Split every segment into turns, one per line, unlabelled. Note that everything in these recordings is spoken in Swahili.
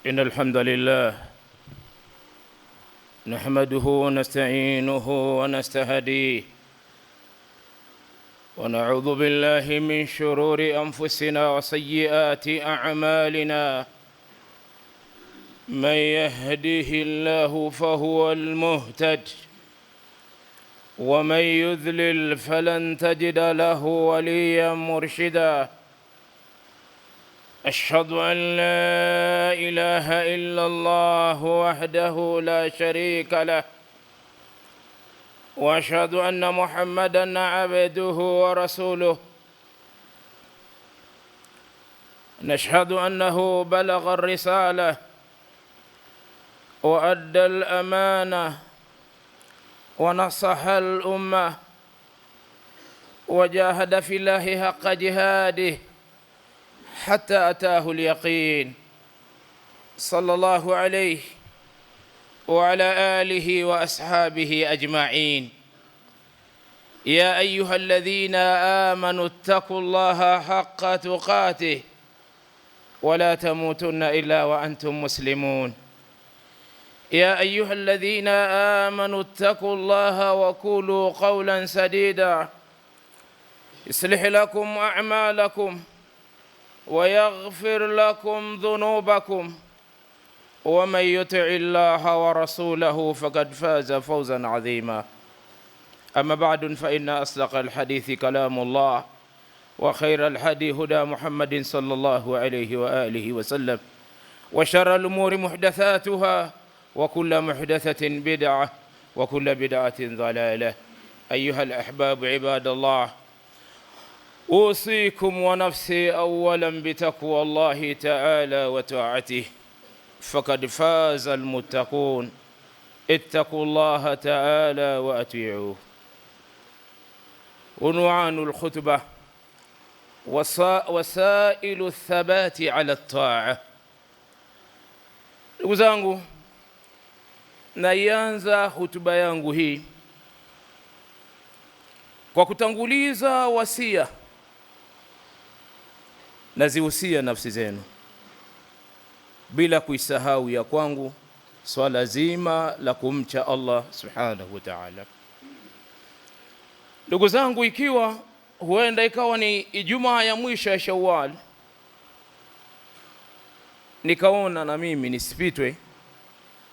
إن الحمد لله نحمده ونستعينه ونستهديه ونعوذ بالله من شرور أنفسنا وسيئات أعمالنا. من يهده الله فهو المهتد ومن يذلل فلن تجد له وليا مرشدا. أشهد أن لا إله إلا الله وحده لا شريك له وأشهد أن محمدًا عبده ورسوله. نشهد أنه بلغ الرسالة وأدى الأمانة ونصح الأمة وجاهد في الله حق جهاده حتى أتاه اليقين، صلى الله عليه وعلى آله وأصحابه أجمعين. يا أيها الذين آمنوا اتقوا الله حق تقاته ولا تموتن إلا وأنتم مسلمون. يا أيها الذين آمنوا اتقوا الله وقولوا قولا سديدا يصلح لكم أعمالكم ويغفر لكم ذنوبكم ومن يطع الله ورسوله فقد فاز فوزا عظيما. أما بعد فإن أصدق الحديث كلام الله وخير الهدي هدى محمد صلى الله عليه وآله وسلم وشر الأمور محدثاتها وكل محدثة بدعة وكل بدعة ضلالة. أيها الأحباب عباد الله، أوصيكم ونفسي أولا بتقوى الله تعالى وطاعته فقد فاز المتقون. اتقوا الله تعالى وأطيعوه. عنوان الخطبة وسائل الثبات على الطاعة. Ndugu zangu, naianza hutuba yangu hii kwa kutanguliza wasia. Nazihusia nafsi zenu bila kuisahau ya kwangu swala zima la kumcha Allah subhanahu wa ta'ala. Ndugu zangu, ikiwa huenda ikawa ni Ijumaa ya mwisho ya Shawwal, nikaona na mimi nisipitwe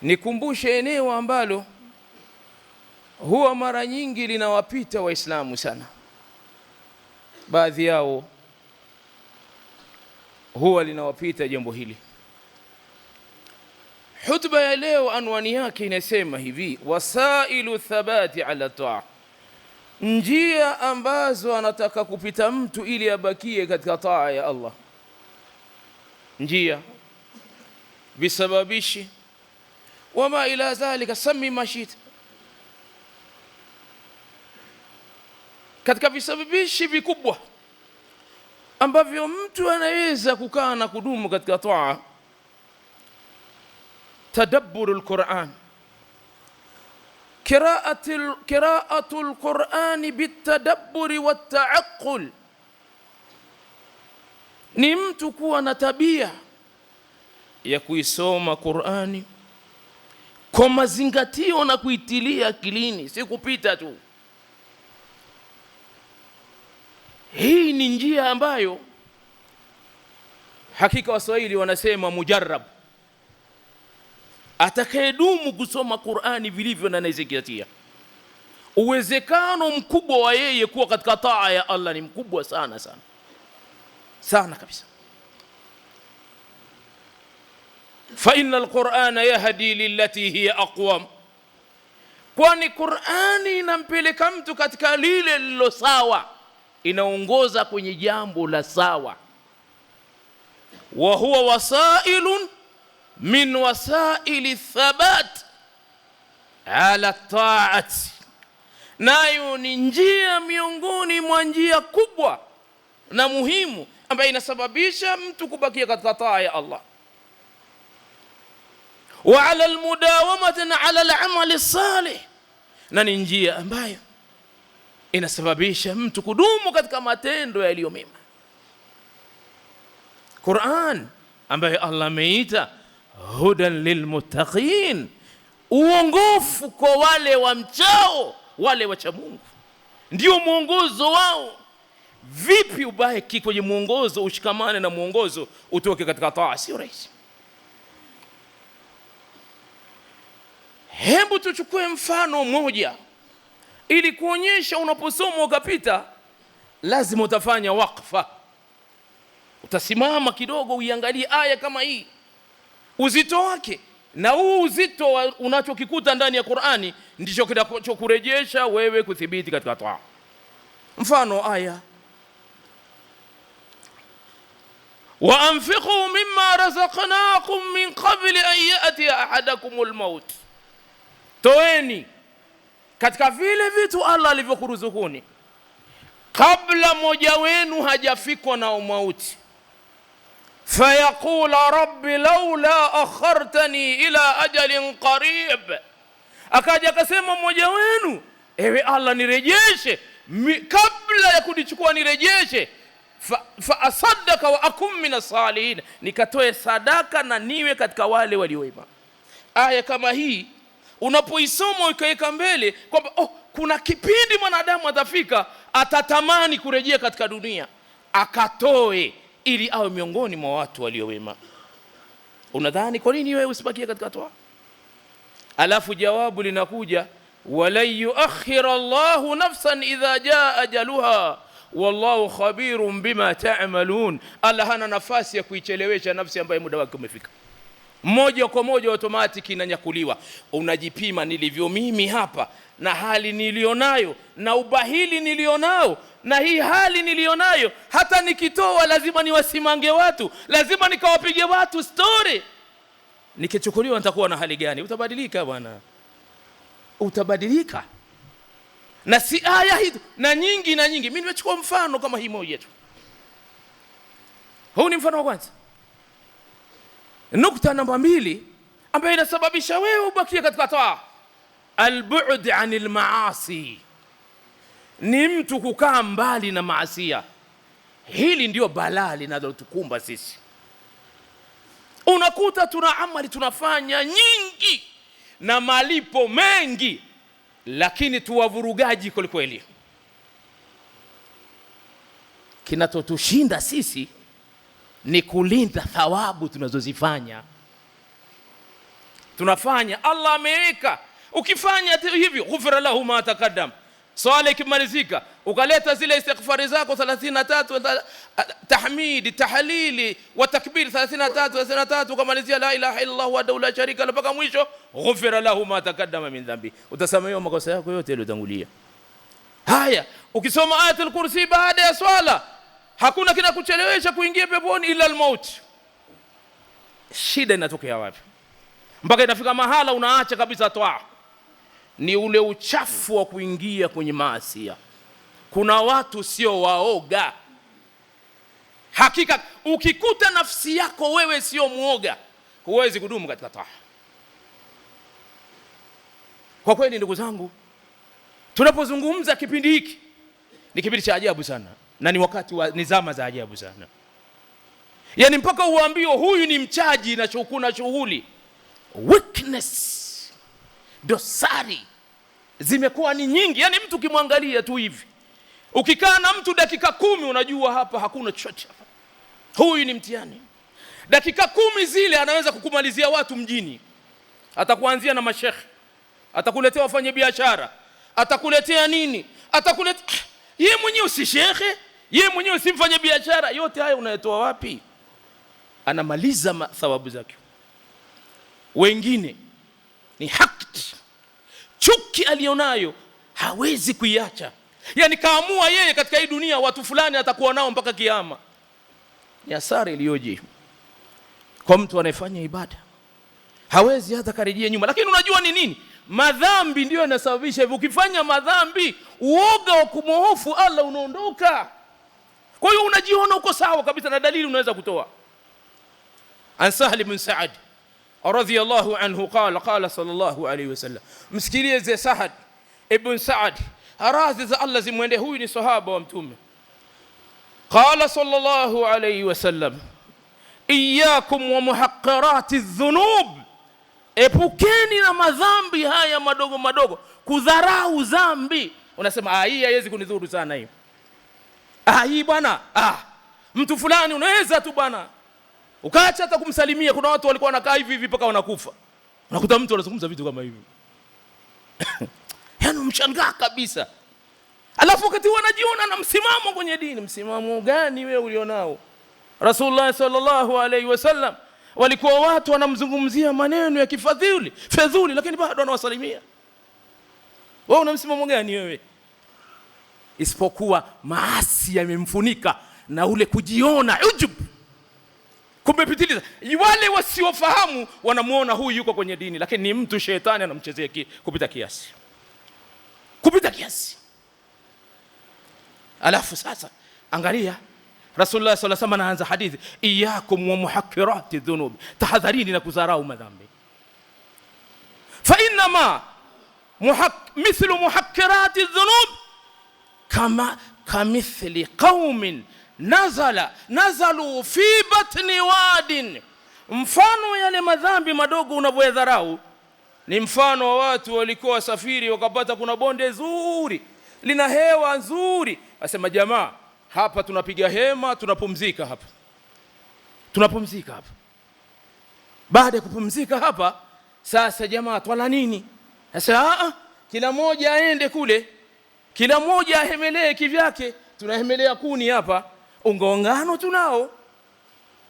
nikumbushe eneo ambalo huwa mara nyingi linawapita Waislamu sana. Baadhi yao huwa linawapita jambo hili. Hutuba ya leo anwani yake inasema hivi: wasailu thabati ala taa, njia ambazo anataka kupita mtu ili abakie katika taa ya Allah. Njia, visababishi, wama ila dhalika, sami mashita. Katika visababishi vikubwa ambavyo mtu anaweza kukaa na kudumu katika taa: tadabbur al-Qur'an, qira'atu al-Qur'an bitadabbur wat-ta'aqqul. Ni mtu kuwa na tabia ya kuisoma Qur'ani kwa mazingatio na kuitilia akilini, si kupita tu. Hii ni njia ambayo hakika Waswahili wanasema mujarrab. Atakayedumu kusoma Qur'ani vilivyo na anazingatia, uwezekano mkubwa wa yeye kuwa katika taa ya Allah ni mkubwa sana sana sana kabisa. Fa inna al-Qur'ana yahdi lillati hiya aqwam, kwani Qur'ani inampeleka mtu katika lile lilo sawa, inaongoza kwenye jambo la sawa. Wa huwa wasailun min wasaili thabat ala taati, nayo ni njia miongoni mwa njia kubwa na muhimu ambayo inasababisha mtu kubakia katika taa ya Allah. Wa ala almudawamati ala al-amali salih, na ni njia ambayo inasababisha mtu kudumu katika matendo yaliyo mema. Qur'an ambayo Allah ameita hudan lilmuttaqin, uongofu kwa wale wamchao, wale wacha Mungu, ndio mwongozo wao. Vipi ubaki kwenye mwongozo, ushikamane na mwongozo, utoke katika taa? Sio rahisi. Hebu tuchukue mfano mmoja ili kuonyesha unaposoma ukapita, lazima utafanya wakfa. Utasimama kidogo uiangalie aya kama hii, uzito wake, na huu uzito unachokikuta ndani ya Qur'ani ndicho kinachokurejesha wewe kuthibiti katika taa. Mfano aya, wa anfiqu mimma razaqnakum min qabli an ya'ti ahadakumul maut, toeni katika vile vitu Allah alivyokuruzukuni kabla moja wenu hajafikwa na mauti. Fayaqula rabbi laula akhartani ila ajalin qarib, akaja akasema mmoja wenu, ewe Allah nirejeshe kabla ya kunichukua, nirejeshe fa asaddaka wa akum minas salihin, nikatoe sadaka na niwe katika wale waliowema. Aya kama hii unapoisoma ukaweka mbele kwamba kuna kipindi mwanadamu atafika atatamani kurejea katika dunia, akatoe ili awe miongoni mwa watu waliowema. Unadhani kwa nini wewe usibakie katika toa? Alafu jawabu linakuja, wala yuakhir Allahu nafsan idha jaa ajaluha wallahu khabirun bima ta'malun. Allah hana nafasi ya kuichelewesha nafsi ambayo muda wake umefika. Moja kwa moja automatic inanyakuliwa. Unajipima, nilivyo mimi hapa na hali nilionayo na ubahili nilionao na hii hali nilionayo, hata nikitoa lazima niwasimange watu, lazima nikawapige watu story. Nikichukuliwa nitakuwa na hali gani? Utabadilika bwana, utabadilika. Na si aya hii na nyingi na nyingi. Mimi nimechukua mfano kama hii moja tu. Huu ni mfano wa kwanza. Nukta namba 2 ambayo inasababisha wewe ubakie katika taa, al-bu'd 'anil ma'asi, ni mtu kukaa mbali na maasiya. Hili ndio balaa linalotukumba sisi. Unakuta tuna amali tunafanya nyingi na malipo mengi, lakini tuwavurugaji kweli. Kinatotushinda sisi ni kulinda thawabu tunazozifanya. Tunafanya, Allah ameweka, ukifanya hivyo ghufira lahu ma taqaddam. Swala ikimalizika ukaleta zile istighfari zako 33, tahmidi, tahlili wa takbir 33 ukamalizia la ilaha illa Allah wa la sharika lahu mpaka mwisho, ghufira lahu ma taqaddama min dhanbi, utasamehewa makosa yako yote yaliyotangulia. Haya, ukisoma ayatul kursi baada ya swala, hakuna kinakuchelewesha kuingia peponi ila al-maut. Shida inatokea wapi? Mpaka inafika mahala unaacha kabisa toa. Ni ule uchafu wa kuingia kwenye maasiya. Kuna watu sio waoga. Hakika ukikuta nafsi yako wewe sio muoga, huwezi kudumu katika taa. Kwa kweli ndugu zangu, tunapozungumza kipindi hiki ni kipindi cha ajabu sana, na ni wakati wa nizama za ajabu sana. Yani mpaka uambiwe huyu ni mchaji na kuna shughuli. Weakness, dosari zimekuwa ni nyingi. Yani mtu kimwangalia tu hivi, ukikaa na mtu dakika 10 unajua hapa hakuna chochote. Huyu ni mtihani. Dakika 10 zile anaweza kukumalizia watu mjini. Atakuanzia na mashekhi, atakuletea wafanye biashara, atakuletea nini, atakuletea yeye mwenyewe si shekhe, yeye mwenyewe si mfanye biashara. Yote haya unayetoa wapi? Anamaliza thawabu zake. Wengine ni haki, chuki alionayo hawezi kuiacha. Yani kaamua yeye katika hii dunia watu fulani atakuwa nao mpaka kiyama. Ni hasara iliyoje kwa mtu anayefanya ibada, hawezi hata karejea nyuma. Lakini unajua ni nini? Madhambi ndio yanasababisha hivyo. Ukifanya madhambi, uoga wa kumhofu Allah unaondoka. Kwa hiyo unajiona uko sawa kabisa, na dalili unaweza kutoa. An Sahl ibn Sa'd radhiyallahu anhu qala sallallahu alayhi wasallam, msikilize Sahl ibn Sa'd, radhi za Allah zimwende, huyu ni sahaba wa mtume. Qala sallallahu alayhi wasallam, iyyakum wa muhaqqarati dhunub, epukeni na madhambi haya madogo madogo. Kudharau dhambi, unasema hii haiwezi kunidhuru sana hii. Hii bwana, mtu fulani unaweza tu bwana ukaacha hata kumsalimia. Kuna watu walikuwa wanakaa hivi hivi mpaka wanakufa. Unakuta mtu anazungumza vitu kama hivi. Yaani mshangaa kabisa. Alafu wakati wanajiona na msimamo kwenye dini. Msimamo gani wewe ulionao? Rasulullah sallallahu alaihi wasallam walikuwa watu wanamzungumzia maneno ya kifadhili, fedhuli, lakini bado anawasalimia. Wewe una msimamo gani wewe? Isipokuwa maasi yamemfunika na ule kujiona ujub, kumepitiliza. Wale wasiofahamu wanamuona huyu yuko kwenye dini, lakini ni mtu shetani anamchezea kupita kiasi. Kupita kiasi. Alafu sasa angalia Rasulullah sallallahu alaihi wasallam anaanza hadithi, iyyakum wa muhaqqirati dhunub, tahadharini na kudharau madhambi. Fa inna ma mithlu muhaqqirati dhunub kama kamithli qaumin nazalu fi batni wadin. Mfano yale madhambi madogo unavyoyadharau ni mfano wa watu walikuwa wasafiri wakapata kuna bonde zuri lina hewa nzuri. Asema jamaa, hapa tunapiga hema, tunapumzika hapa. Tunapumzika hapa. Baada ya kupumzika hapa, sasa jamaa twala nini? Sasa kila mmoja aende kule. Kila mmoja ahemelee kivyake. Tunahemelea kuni hapa. Ungongano tunao.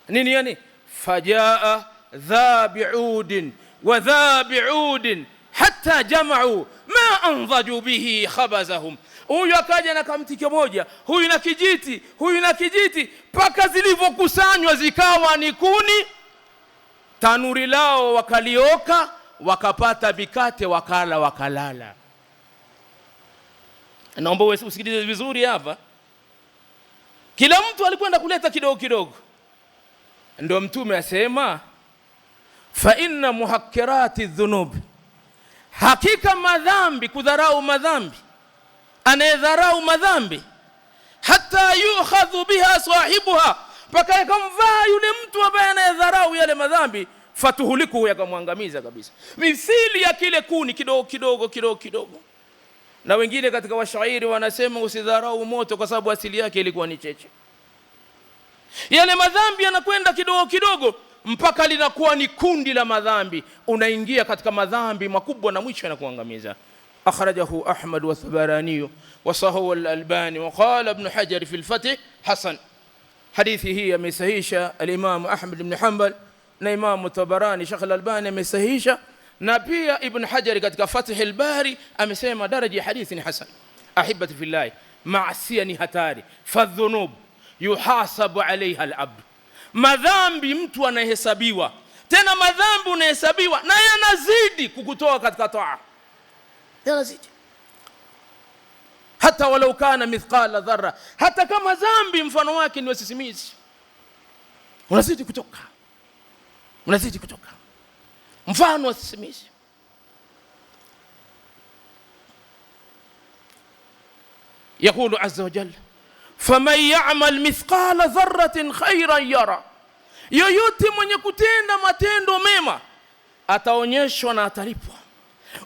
Nini yani? Fajaa dhabi'udin wa dhabi'udin hatta jama'u ma anzaju bihi khabazahum. Huyu akaja na kamti kimoja, huyu na kijiti, huyu na kijiti, paka zilivyokusanywa zikawa ni kuni. Tanuri lao wakalioka, wakapata bikate, wakala wakalala. Naomba usikilize vizuri hapa. Kila mtu alikwenda kuleta kidogo kidogo. Ndio Mtume asema, fa inna muhaqqirati dhunub, hakika madhambi, kudharau madhambi, anayedharau madhambi, hata yukhadhu biha sahibuha, paka yakamvaa yule mtu ambaye anayedharau yale madhambi, fatuhuliku, yakamwangamiza kabisa. Mithili ya kile kuni kidogo kidogo kidogo kidogo. Na wengine katika washairi wanasema usidharau moto kwa sababu asili yake ilikuwa ni cheche. Yale madhambi yanakwenda kidogo kidogo mpaka linakuwa ni kundi la madhambi. Unaingia katika madhambi makubwa na mwisho yanakuangamiza. Akhrajahu Ahmad wa Tabarani wa sahahu al-Albani wa qala Ibn Hajar fi al-Fath hasan. Hadithi hii amesahihisha al-Imam Ahmad ibn Hanbal na Imam Tabarani. Sheikh al-Albani amesahihisha, na pia Ibn Hajar katika Fath al-Bari amesema daraja ya hadithi ni hasan. Ahibati fillah, maasiya ni hatari. Fadhunub yuhasabu alaiha al-abd, madhambi mtu anahesabiwa. Tena madhambi unahesabiwa na yanazidi kukutoa katika taa, yanazidi hata walau kana mithqala dharra, hata kama dhambi mfano wake ni wasisimizi, unazidi kutoka, unazidi kutoka mfano wasisimizi. يقول عز وجل فمن يعمل مثقال ذرة خيرا يرى, yoyote mwenye kutenda matendo mema ataonyeshwa na atalipwa.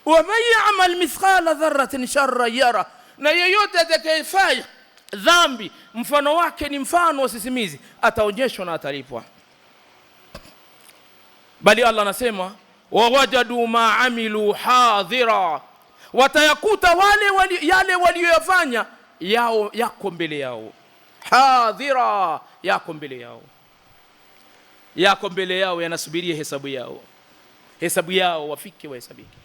Wa man ya'mal mithqala dharratin sharran yara, na yoyote atakayefanya dhambi mfano wake ni mfano wa sisimizi ataonyeshwa na atalipwa. Bali Allah anasema wawajadu ma amilu hadhira, watayakuta yale waliyofanya yako mbele yao. Hadhira, yako mbele yao, yako mbele yao, yanasubiria hesabu yao. Hesabu yao wafike wahesabike.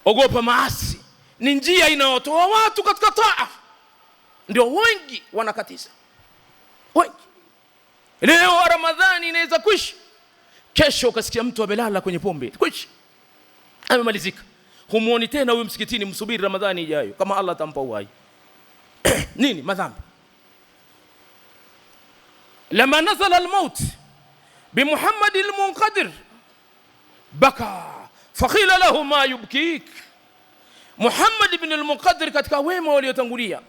Ogopa maasi, ni njia inayotoa watu katika taa. Ndio wengi wanakatiza, wengi. Leo Ramadhani inaweza kuishi, kesho ukasikia mtu amelala kwenye pombe, kuishi, amemalizika. Humuoni tena huyu msikitini, msubiri Ramadhani ijayo kama Allah atampa uhai. Nini? Madhambi. Lama nazala al-maut bi Muhammad al-Munqadir baka fakhila lahu ma yubkik. Muhammad ibn al-Munqadir katika wema waliotangulia,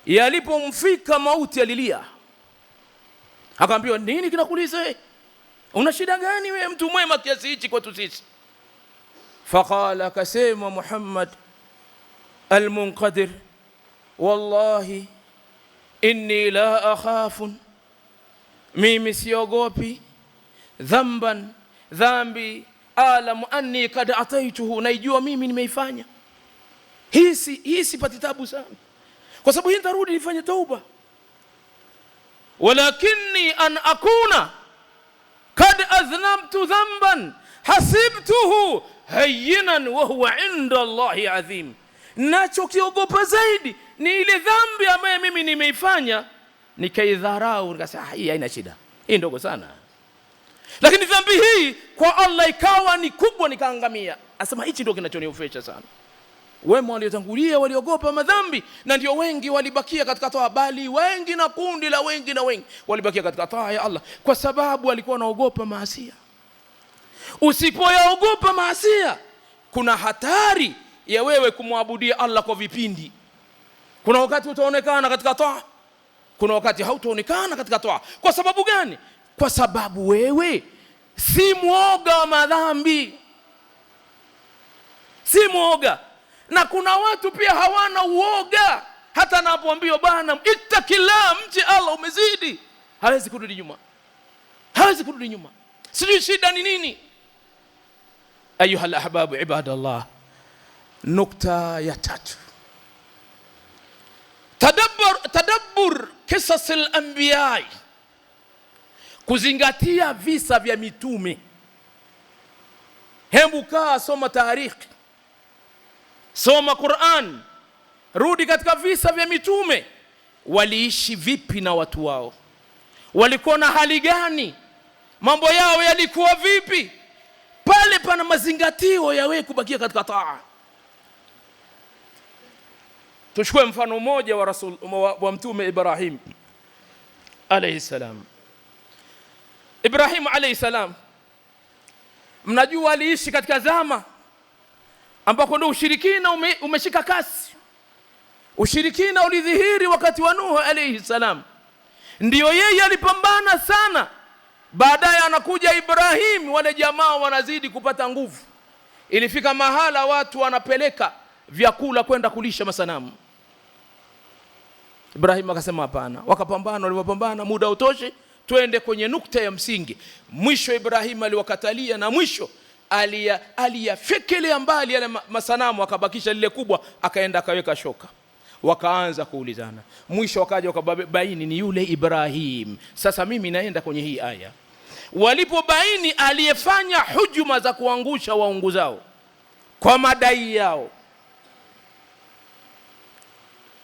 yalipomfika mauti alilia. Akaambiwa, nini kinakuuliza wewe? Una shida gani wewe mtu mwema kiasi hichi kwetu sisi? Faqala, akasema Muhammad al-Munqadir, wallahi inni la akhafu, mimi siogopi dhambi alamu anni kad ataituhu, naijua mimi nimeifanya hii sipati tabu sana, kwa sababu hii nitarudi nifanye tauba. Walakinni an akuna kad aznabtu dhanban hasibtuhu hayyinan wa huwa inda Allahi adhim, nacho kiogopa zaidi ni ile dhambi ambayo mimi nimeifanya nikaidharau, nikasema hii haina shida, hii ndogo sana, lakini dhambi hii kwa Allah ikawa ni kubwa, nikaangamia. Asema hichi ndio kinachoniofesha sana. Wema waliotangulia waliogopa madhambi, na ndio wengi walibakia katika toa, bali wengi na kundi la wengi walibakia katika toa ya Allah kwa sababu walikuwa wanaogopa maasi. Usipoyaogopa maasi, kuna hatari ya wewe kumwabudia Allah kwa vipindi. Kuna wakati utaonekana katika toa, kuna wakati hautaonekana katika toa. Kwa sababu gani? Kwa sababu wewe si muoga wa madhambi, si muoga. Na kuna watu pia hawana uoga, hata anapoambiwa bana ittaqillah, mche Allah, umezidi, hawezi kurudi nyuma, sijui shida ni nini. Ayuha al-ahbabu ibadallah, nukta ya 3, tadabbur qisas al-anbiya, kuzingatia visa vya mitume. Hebu kaa, soma tarikhi, soma Qur'an, rudi katika visa vya mitume. Waliishi vipi na watu wao? Walikuwa na hali gani? Mambo yao yalikuwa vipi? Pale pana mazingatio ya wewe kubakia katika taa. Tuchukue mfano mmoja wa mtume Ibrahim alayhi salam. Ibrahim alayhi salam, mnajua aliishi katika zama ambako ndio ushirikina umeshika kasi. Ushirikina ulidhihiri wakati wa Nuh alayhi salam, ndio yeye alipambana sana. Baadaye anakuja Ibrahim, wale jamaa wanazidi kupata nguvu. Ilifika mahala watu wanapeleka vyakula kwenda kulisha masanamu. Ibrahim akasema hapana. Walipambana muda utoshi, twende kwenye nukta ya msingi. Mwisho Ibrahim aliwakatalia, na mwisho aliyafikilia mbali yale masanamu, akabakisha lile kubwa, akaenda akaweka shoka. Wakaanza kuulizana, mwisho wakaja wakabaini ni yule Ibrahim. Sasa mimi naenda kwenye hii aya. Walipobaini aliyefanya hujuma za kuangusha waungu zao kwa madai yao,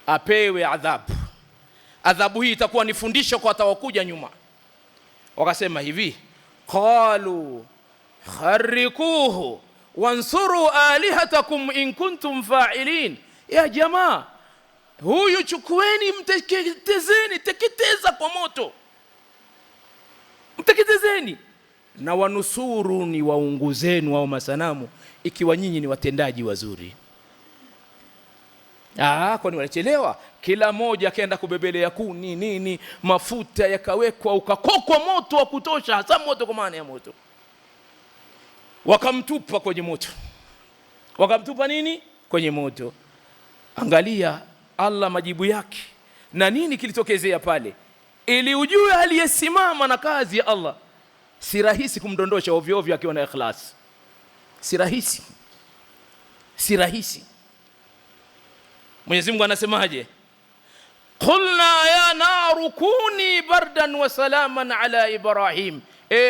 apewe adhabu. Adhabu hii itakuwa ni fundisho kwa watakokuja nyuma. Wakasema hivi, qalu kharikuhu wansuru alihatakum in kuntum fa'ilin. Ya jamaa, huyu chukueni, mteketezeni, teketeza kwa moto, mteketezeni, na wanusuru ni waungu zenu au masanamu ikiwa nyinyi ni watendaji wazuri. Kwani wanachelewa? Kila moja akaenda kubebelea kuni nini, mafuta yakawekwa, ukakokwa moto wa kutosha, hasa moto kwa maana ya moto. Wakamtupa kwenye moto. Wakamtupa nini? Kwenye moto. Angalia Allah majibu yake. Na nini kilitokezea pale? Ili ujue aliyesimama na kazi ya Allah si rahisi kumdondosha ovyo ovyo akiwa na ikhlas. Si rahisi. Mwenyezi Mungu anasemaje? Qulna ya naru kuni bardan wa salaman ala Ibrahim.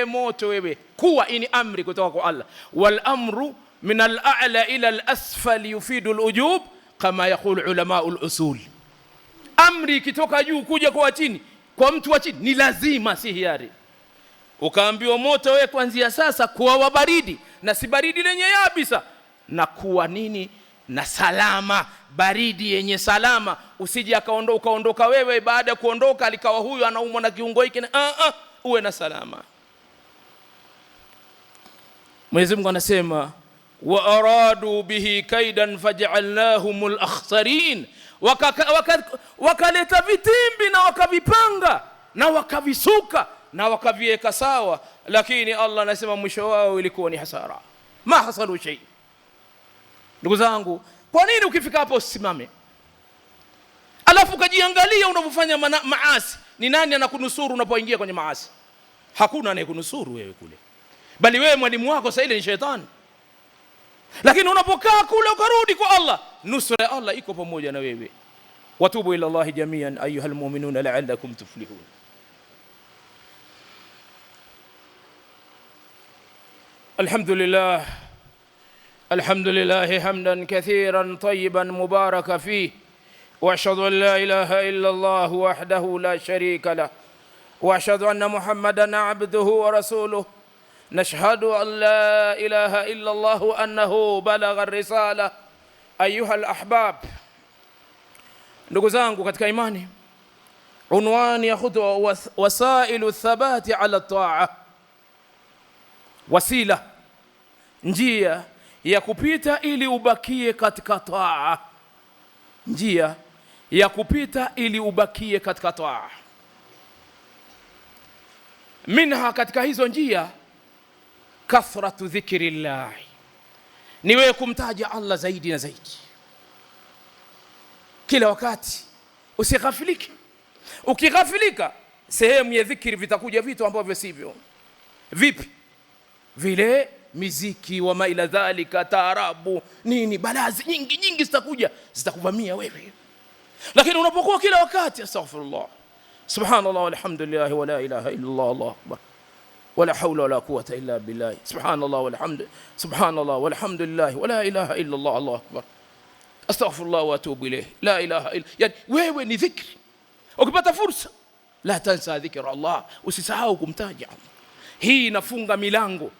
Moto wewe kuwa, ini amri kutoka kwa Allah. Wal amru min al-a'la ila al-asfal yufidu al-ujub kama yaqulu ulama al-usul. Amri kitoka juu kuja kwa chini, kwa mtu wa chini ni lazima, si hiari. Ukaambiwa moto wewe kuanzia sasa kuwa wa baridi, na si baridi lenye yabisa, na kuwa nini? Na salama, baridi yenye salama. Usije ukaondoka wewe, baada ya kuondoka alikawa huyu anaumwa na kiungo hiki, uwe na salama. Mwenyezi Mungu anasema wa aradu bihi kaidan faj'alnahumul akhsarin. Wakaleta vitimbi na wakavipanga na wakavisuka na wakaviweka sawa, lakini Allah anasema mwisho wao ilikuwa ni hasara, ma hasalu shay. Ndugu zangu, kwa nini ukifika hapo usimame alafu kajiangalia unapofanya maasi? Ni nani anakunusuru unapoingia kwenye maasi? Hakuna anayekunusuru wewe kule, bali wewe mwalimu wako sasa ile ni shetani. Lakini unapokaa kule ukarudi kwa Allah, nusra ya Allah iko pamoja na wewe. Watubu ila Allah jamian ayuhal mu'minuna la'allakum tuflihun. Alhamdulillah, alhamdulillah hamdan kathiran tayyiban mubaraka fihi, wa ashhadu an la ilaha illa Allah wahdahu la sharika lah, wa ashhadu anna Muhammadan abduhu wa rasuluhu. نشهد أن لا إله إلا الله أنه بلغ الرسالة. أيها الأحباب, ndugu zangu katika imani, unwani ya khutwa wasailu thabati ala taa, wasila, njia ya kupita ili ubakie katika taa, njia ya kupita ili ubakie katika taa. Minha, katika hizo njia, kathratu dhikrillah, ni wewe kumtaja Allah zaidi na zaidi kila wakati, usighafilike. Ukighafilika, sehemu ya dhikri vitakuja vitu ambavyo sivyo. Vipi? Vile miziki wa maila dhalika, taarabu, nini, balazi nyingi nyingi zitakuja, zitakuvamia wewe. Lakini unapokuwa kila wakati astaghfirullah, subhanallah walhamdulillah wala ilaha illa Allah, Allahu akbar, wala hawla wala quwwata illa billah, subhanallah walhamd, subhanallah walhamdulillah wala ilaha illa Allah, Allahu akbar, astaghfirullah wa atubu ilayh, la ilaha illa. Yani wewe ni dhikri. Ukipata fursa, la tansa dhikra Allah, usisahau kumtaja Allah. Hii inafunga milango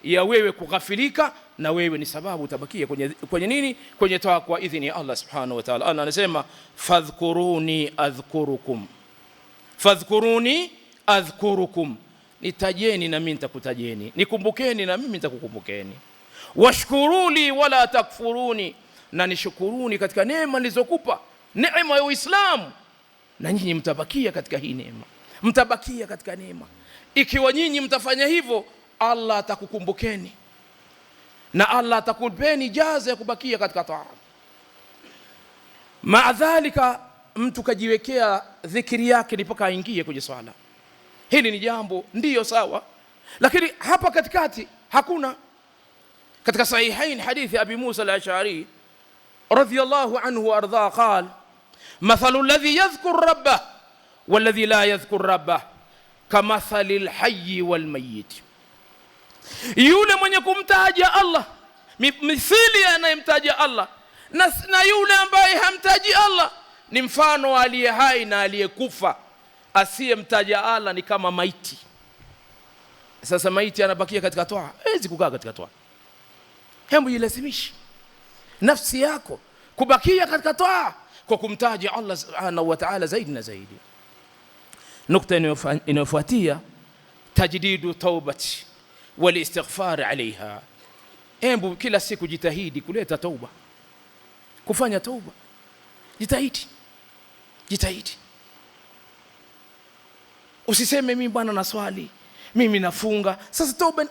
ya wewe kughafilika, na wewe ni sababu utabakia kwenye nini? Kwenye taa, kwa idhini ya Allah subhanahu wa ta'ala. Allah anasema fadhkuruni adhkurukum, fadhkuruni adhkurukum, nitajeni na mimi nitakutajeni, nikumbukeni na mimi nitakukumbukeni. Washkuruli wala takfuruni, na nishukuruni katika neema nilizokupa, neema ya Uislamu, na nyinyi mtabakia katika hii neema, mtabakia katika neema. Ikiwa nyinyi mtafanya hivyo, Allah atakukumbukeni na Allah atakupeni jaza ya kubakia katika taa. Maadhalika, mtu kajiwekea dhikri yake mpaka aingie kwenye swala. Hili ni jambo ndiyo sawa, lakini hapa katikati hakuna. Katika sahihain hadithi Abi Musa al-Ash'ari radhiyallahu anhu wa ardha qala mathalu alladhi yadhkur rabbah walladhi la yadhkur rabbah kamathali alhayy walmayyit, yule mwenye kumtaja Allah, mithili anayemtaja Allah na yule ambaye hamtaji Allah ni mfano aliye hai na aliyekufa. Asiyemtaja Allah ni kama maiti. Sasa maiti anabakia katika toa, hawezi kukaa katika toa. Hebu jilazimishe nafsi yako kubakia katika toa kwa kumtaja Allah subhanahu wa ta'ala zaidi na zaidi. Nukta inayofuatia, tajdidu taubati wal istighfar alaiha. Hebu kila siku jitahidi kuleta tauba, kufanya tauba. Jitahidi. Usiseme mimi bwana naswali, mimi nafunga, sasa tauba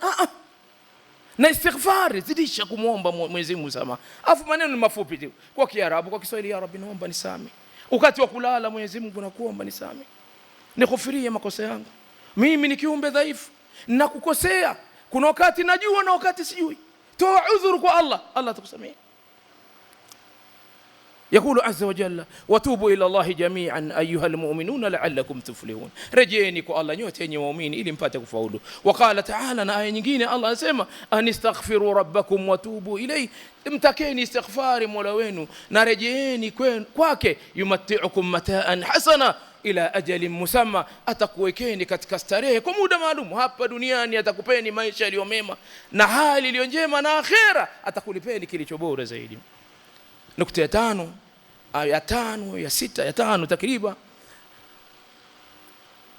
na istighfar, zidisha kumuomba Mwenyezi Mungu msamaha. Afu maneno ni mafupi tu, kwa Kiarabu, kwa Kiswahili, ya Rabbi naomba nisamehe. Wakati wa kulala, Mwenyezi Mungu nakuomba nisamehe, nikhufirie makosa yangu, mimi ni kiumbe dhaifu na kukosea, kuna wakati najua na wakati sijui. Toa udhuru kwa Allah, Allah atakusamehe. يقول عز وجل وتوبوا إلى الله جميعا أيها المؤمنون لعلكم تفلحون, rejeeni kwa Allah nyote yenye waumini ili mpate kufaulu. Waqala ta'ala, na aya nyingine Allah anasema anistaghfiru rabbakum watubu ilayhi, mtakeni istighfari mola wenu na rejeeni kwake. Yumatti'ukum mataan hasana ila ajalin musamma, atakuwekeni katika starehe kwa muda maalum hapa duniani, atakupeni maisha yaliyo mema na hali iliyo njema, na akhera atakulipeni kilicho bora zaidi. Nukta ya tano, ya tano, ya sita, ya tano takriban,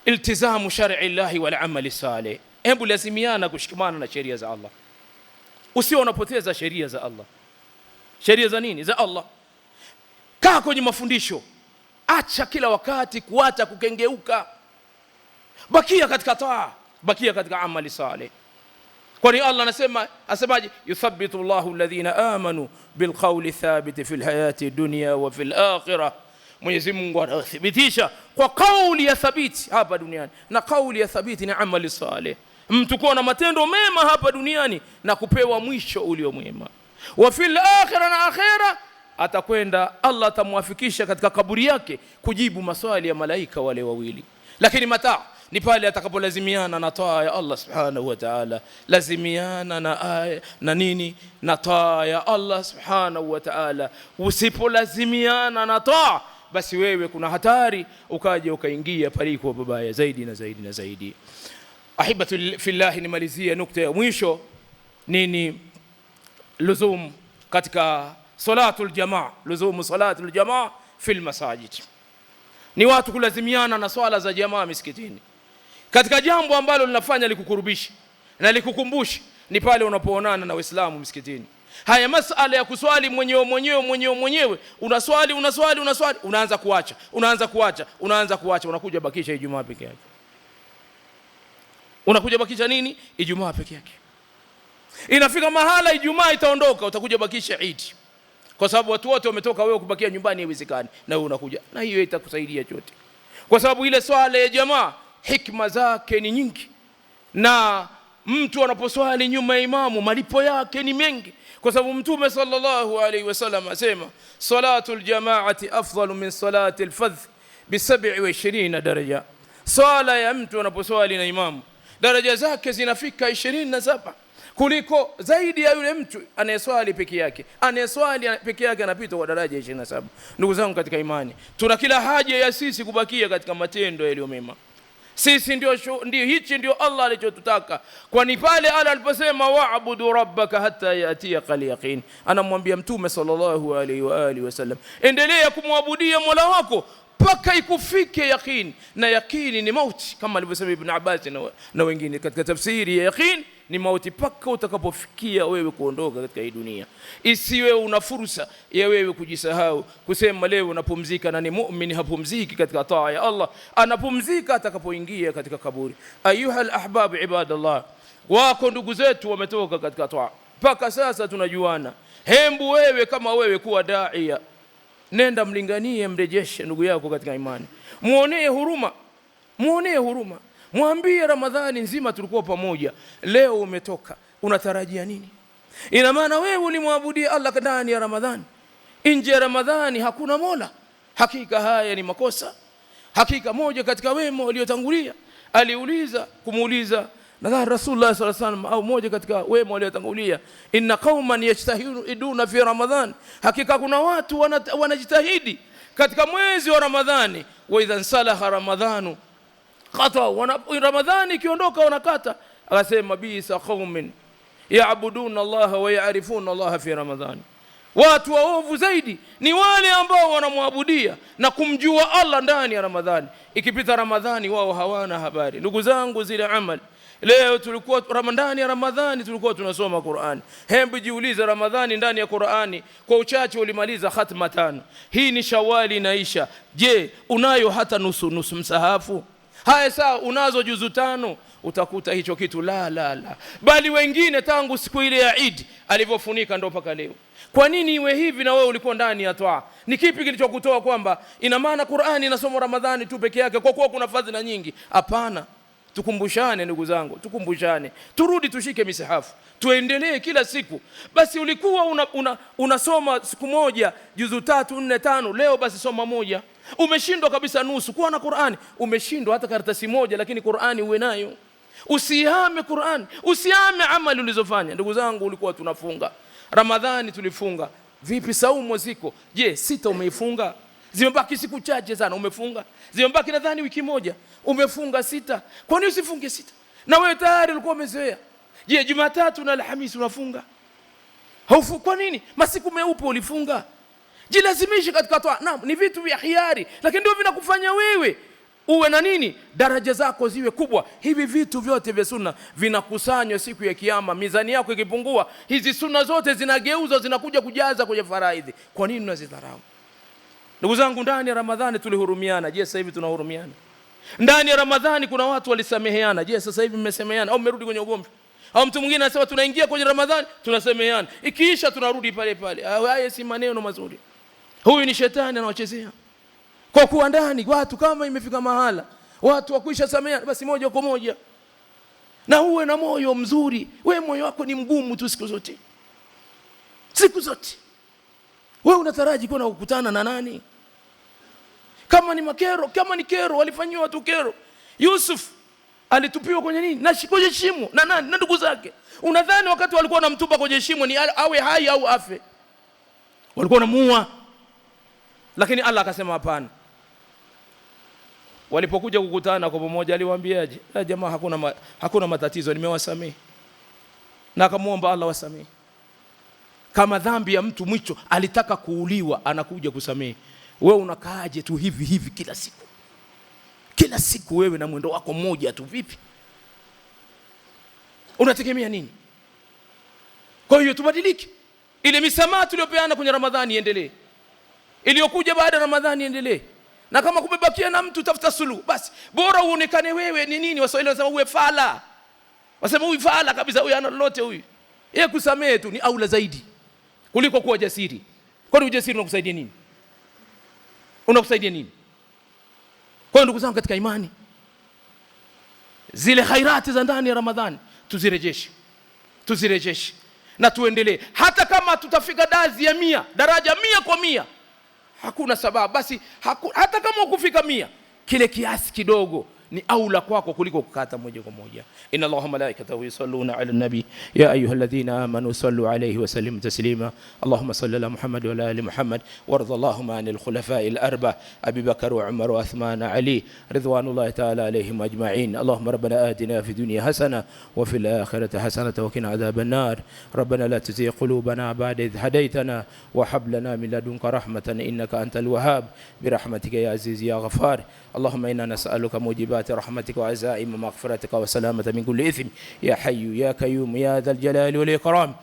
iltizamu shar'i llahi wal amali salih. Hebu lazimiana kushikamana na sheria za Allah, usio unapoteza sheria za Allah. Sheria za nini? Za Allah. Kaa kwenye mafundisho, acha kila wakati kuacha kukengeuka. bakia katika taa, bakia katika amali saleh. Kwani Allah anasema, asemaje? Yuthabbitu Allahu alladhina amanu bilqawli thabit fil hayati dunya wa fil akhirah. Mwenyezi Mungu anathibitisha kwa kauli ya thabiti hapa duniani, na kauli ya thabiti ni amali saleh, mtu kuwa na matendo mema hapa duniani na kupewa mwisho ulio mwema. Wa fil akhirah, na akhira atakwenda, Allah atamwafikisha katika kaburi yake kujibu maswali ya malaika wale wawili. Lakini mata ni pale atakapolazimiana na taa ya Allah subhanahu wa ta'ala. Lazimiana na nini? Na taa ya Allah subhanahu wa ta'ala. Usipolazimiana na taa, basi wewe kuna hatari ukaje ukaingia paliko babaya zaidi na zaidi na zaidi. Ahibatu fillah, nimalizia nukta ya mwisho. Nini? Luzum katika salatul jamaa, luzumu salatul jamaa fil masajid, ni watu kulazimiana na swala za jamaa misikitini. Katika jambo ambalo linafanya likukurubisha na likukumbusha ni pale unapoonana na Waislamu msikitini. Haya masala ya kuswali mwenyewe, unaswali unaanza kuacha, unakuja bakisha Ijumaa peke yake. Unakuja bakisha nini? Ijumaa peke yake. Inafika mahala Ijumaa itaondoka, utakuja bakisha Eid, kwa sababu watu wote wametoka, wewe kubakia nyumbani haiwezekani, na wewe unakuja, na hiyo itakusaidia chote, kwa sababu ile swala ya jamaa hikma zake ni nyingi, na mtu anaposwali nyuma ya imamu malipo yake ni mengi, kwa sababu Mtume sallallahu alaihi wasallam asema salatul jamaati afdalu min salati al-fadh bi 27 daraja. Swala ya mtu anaposwali na imamu daraja zake zinafika 27 kuliko zaidi ya yule mtu anayeswali peke yake. Anayeswali peke yake anapita kwa daraja 27. Ndugu zangu katika imani, tuna kila haja ya sisi kubakia katika matendo yaliyo mema. Sisi ndio hichi ndio Allah alichotutaka, kwani pale Allah aliposema wa'budu rabbaka hatta yatiyaka al-yaqin, anamwambia Mtume sallallahu alaihi wa alihi wasallam, endelea kumwabudia Mola wako mpaka ikufike yaqin. Na yaqini ni mauti, kama alivyosema Ibn Abbas na wengine katika tafsiri ya yaqin ni mauti, mpaka utakapofikia wewe kuondoka katika hii dunia. Isiwe una fursa ya wewe kujisahau, kusema leo unapumzika. Na ni muumini hapumziki katika taa ya Allah, anapumzika atakapoingia katika kaburi. Ayuha al-ahbab ibadallah, wako ndugu zetu wametoka katika taa, mpaka sasa tunajuana. Hembu wewe kama wewe kuwa daia, nenda mlinganie, mrejeshe ndugu yako katika imani, muonee huruma, mwambie Ramadhani nzima tulikuwa pamoja, leo umetoka, unatarajia nini? Ina maana wewe ulimwabudia Allah ndani ya Ramadhani, nje ya Ramadhani hakuna Mola. Hakika haya ni makosa. Hakika moja katika wema waliotangulia kumuuliza nadhani Rasulullah sallallahu alaihi wasallam, au moja katika wema waliotangulia, inna qauman yajtahiduna fi Ramadhan, hakika kuna watu wanajitahidi katika mwezi wa Ramadhani, wa idha salaha Ramadhanu qata, Ramadhani ikiondoka wanakata. Akasema bisa qaumin ya'buduna Allah wa ya'rifuna Allah fi Ramadhan, watu waovu zaidi ni wale ambao wanamwabudia na kumjua Allah ndani ya Ramadhani. Ikipita Ramadhani wao hawana habari. Ndugu zangu, zile amali leo tulikuwa ndani ya Ramadhani tulikuwa tunasoma Qur'ani. Hebu jiulize, Ramadhani ndani ya Qur'ani kwa uchache ulimaliza khatma 5. Hii ni Shawali inaisha. Je, unayo hata nusu msahafu? Haya sawa, unazo juzu 5, utakuta hicho kitu la. Bali wengine tangu siku ile ya Eid alivyofunika ndo mpaka leo. Kwa nini iwe hivi na wewe ulikuwa ndani ya toa? Ni kipi kilichokutoa kwamba ina maana Qur'ani inasoma Ramadhani tu peke yake kwa kuwa kuna fadhila nyingi? Hapana. Tukumbushane ndugu zangu, turudi tushike misahafu, tuendelee kila siku. Basi ulikuwa unasoma siku moja juzu 3, 4, 5, leo basi soma moja. Umeshindwa kabisa nusu kuwa na Qur'ani, umeshindwa hata karatasi moja, lakini Qur'ani uwe nayo. Usihame Qur'ani, usihame amali ulizofanya. Ndugu zangu, ulikuwa tunafunga Ramadhani, tulifunga vipi? Saumu ziko, je 6 umeifunga? Zimebaki siku chache sana, umefunga? Zimebaki nadhani wiki moja, umefunga 6. Kwa nini usifunge 6? Na wewe tayari ulikuwa umezoea. Je, Jumatatu na Alhamisi unafunga? Kwa nini? Masiku meupe ulifunga. Jilazimishe katika toa. Naam, ni vitu vya hiari, lakini ndio vinakufanya wewe uwe na nini? Daraja zako ziwe kubwa. Hivi vitu vyote vya sunna vinakusanywa siku ya kiyama. Mizani yako ikipungua, hizi sunna zote zinageuzwa, zinakuja kujaza kwenye faraidhi. Kwa nini unazidharau? Ndugu zangu, ndani ya Ramadhani tulihurumiana. Je, sasa hivi tunahurumiana? Ndani ya Ramadhani kuna watu walisameheana. Je, sasa hivi mmesameheana au mmerudi kwenye ugomvi? Au mtu mwingine anasema tunaingia kwenye Ramadhani tunasameheana, ikiisha tunarudi pale pale. Haya si maneno mazuri. Huyu ni shetani anawachezea. Kwa kuwa ndani watu kama imefika mahala watu wakwisha sameheana, basi moja kwa moja. Na uwe na moyo mzuri. Wewe moyo wako ni mgumu tu siku zote. Siku zote. Wewe unataraji kuna kukutana na nani? Kama ni makero, kama ni kero, walifanywa watu kero. Yusuf alitupiwa kwenye nini? Na kwenye shimo. Na nani? Na ndugu zake. Unadhani wakati walikuwa wanamtupa kwenye shimo ni awe hai au afe? Walikuwa wanamuua. Lakini Allah akasema hapana. Walipokuja kukutana kwa pamoja aliwaambiaje? Jamaa hakuna matatizo, nimewasamehe. Na akamuomba Allah wasamehe. Kama dhambi ya mtu mwicho alitaka kuuliwa, anakuja kusamehe. Wewe unakaaje tu hivi hivi kila siku? Kila siku wewe na mwendo wako mmoja tu vipi? Unategemea nini? Kwa hiyo tubadilike. Ile misamaha tuliyopeana kwenye Ramadhani iendelee. Iliyokuja baada ya Ramadhani iendelee. Na kama kumebakia na mtu tafuta suluhu, basi bora uonekane wewe ni nini. Waswahili wanasema uwe fala. Wasema huyu fala kabisa, huyu ana lolote huyu. Yeye kusamehe tu ni aula zaidi kuliko kuwa jasiri. Kwani ujasiri unakusaidia nini? Unakusaidia nini? Kwa ndugu zangu katika imani, zile khairati za ndani ya Ramadhani tuzirejeshe na tuendelee. Hata kama tutafika daraja 100 kwa 100, hakuna sababu. Basi hata kama ukufika 100, kile kiasi kidogo ni aula kwako kuliko kukata moja kwa moja. Inna Allaha malaikatahu yusalluna ala nabi ya ayyuhalladhina amanu sallu alayhi wa sallimu taslima. Allahumma salli ala Muhammad wa ala ali Muhammad warḍa Allahumma anil khulafa'il arba' Abi Bakr wa Umar wa Uthman Ali ridwanullahi ta'ala alayhim ajma'in. Allahumma rabbana atina fid dunya hasana wa fil akhirati hasanatan wa qina adhaban nar. Rabbana la tuzigh qulubana ba'da idh hadaytana wa hab lana min ladunka rahmatan innaka antal wahhab birahmatika ya aziz ya ghafar. Allahumma inna nas'aluka mujibat رحمتك وعزائم مغفرتك وسلامة من كل إثم يا حي يا قيوم يا ذا الجلال والإكرام.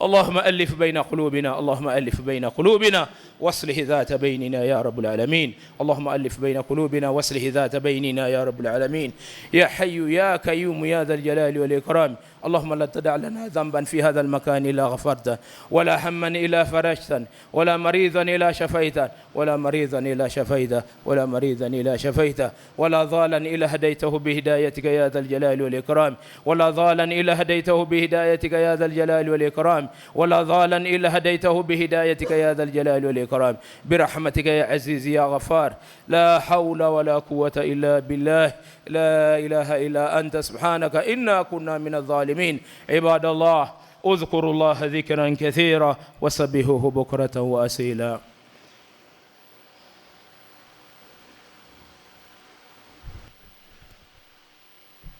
اللهم ألف بين قلوبنا، اللهم ألف بين قلوبنا واصلح ذات بيننا يا رب العالمين. اللهم ألف بين قلوبنا واصلح ذات بيننا يا رب العالمين. يا حي يا قيوم يا ذا الجلال والإكرام. اللهم لا تدع لنا ذنبا في هذا المكان إلا غفرته، ولا هما إلا فرجته، ولا مريضا إلا شفيته، ولا مريضا إلا شفيته، ولا مريضا إلا شفيته، ولا ضالا إلا هديته بهدايتك يا ذا الجلال والإكرام، ولا ضالا إلا هديته بهدايتك يا ذا الجلال والإكرام، ولا ضالا إلا هديته بهدايتك يا ذا الجلال والإكرام برحمتك يا عزيز يا غفار. لا حول ولا قوة إلا بالله. لا إله إلا أنت سبحانك إنا كنا من الظالمين. عباد الله اذكروا الله ذكرا كثيرا وسبحوه بكرة وأصيلا.